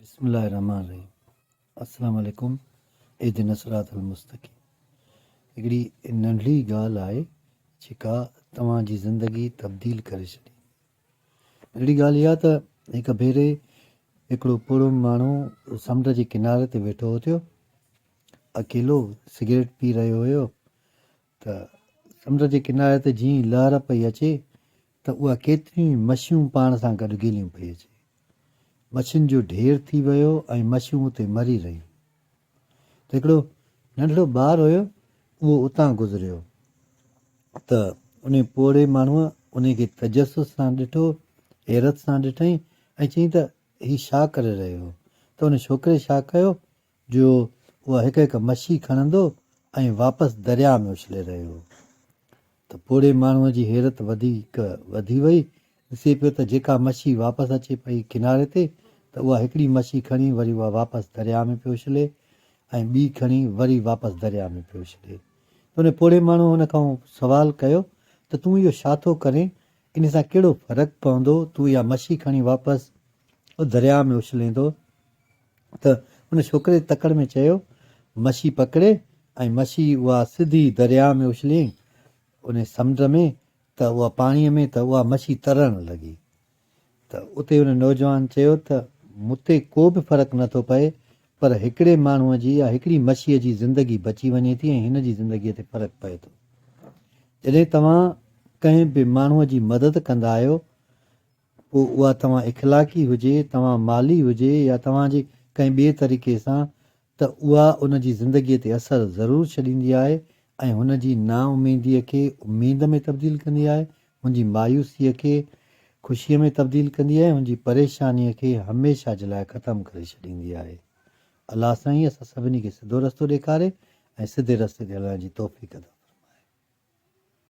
बिस्मिल्लाहिर्रहमानिर्रहीम। अस्सलाम वालेकुम। इहदिना सिरातल मुस्तक़ीम। हिकिड़ी नंढड़ी ॻाल्हि आहे जेका तव्हांजी ज़िंदगी तब्दील करे छॾी। नंढड़ी ॻाल्हि इहा त हिकु भेरे हिकिड़ो पूरो माण्हू समुंड जे किनारे ते वेठो हुओ, अकेलो सिगरेट पी रहियो हुयो त समुंड जे किनारे ते जीअं लहर पई अचे त उहा केतिरियूं मछियूं पाण सां गॾु ॻिलियूं पई अचे। मछियुनि जो ढेर थी वियो ऐं मछियूं उते मरी रहियूं। त हिकिड़ो नंढड़ो ॿारु हुयो, उहो उतां गुज़रियो त उन पोड़े माण्हूअ उन खे तजसुस सां ॾिठो, हैरत सां ॾिठईं ऐं चयईं त हीउ छा करे रहियो हो। त उन छोकिरे छा कयो जो उहा हिकु हिकु मछी खणंदो ऐं वापसि दरिया में उछले रहियो हो। त पोड़े माण्हूअ जी हैरत वधीक वधी वई। ॾिसे पियो त जेका मछी वापसि अचे पई किनारे ते त उहा हिकिड़ी मछी खणी वरी उहा वापसि दरिया में पियो उछले ऐं ॿी खणी वरी वापसि दरिया में पियो उछले। त उन पोड़े माण्हू हुन खां सुवालु कयो त तूं इहो छा थो करें, इन सां कहिड़ो फ़र्क़ु पवंदो, तूं इहा मछी खणी वापसि दरिया में उछले थो। त उन छोकिरे तकड़ में चयो, मछी पकिड़े ऐं मछी उहा सिधी दरिया में उछलियईं उन समुंड में, त उहा पाणीअ में, त उहा मछी तरणु लॻी। त उते उन नौजवान चयो त मूंते को बि फ़र्क़ु नथो पए, पर हिकिड़े माण्हूअ जी या हिकिड़ी मछीअ जी ज़िंदगी बची वञे थी ऐं हिन जी ज़िंदगीअ ते फ़र्क़ु पए थो। जॾहिं तव्हां कंहिं बि माण्हूअ जी मदद कंदा आहियो, पोइ उहा तव्हां इख़लाक़ी हुजे, तव्हां माली हुजे या तव्हांजे कंहिं ॿिए तरीक़े सां, त उहा उन जी ज़िंदगीअ ते असरु ज़रूरु छॾींदी आहे ऐं हुन जी नाउमीदीअ खे उमेद में तब्दील कंदी आहे, हुनजी मायूसीअ खे ख़ुशीअ में तब्दील कंदी आहे, हुनजी परेशानीअ खे हमेशह जे लाइ ख़तमु करे छॾींदी आहे। अलाह साईं असां सभिनी खे सिधो रस्तो ॾेखारे ऐं सिधे रस्ते ते हलण जी तौफ़ीक़ अता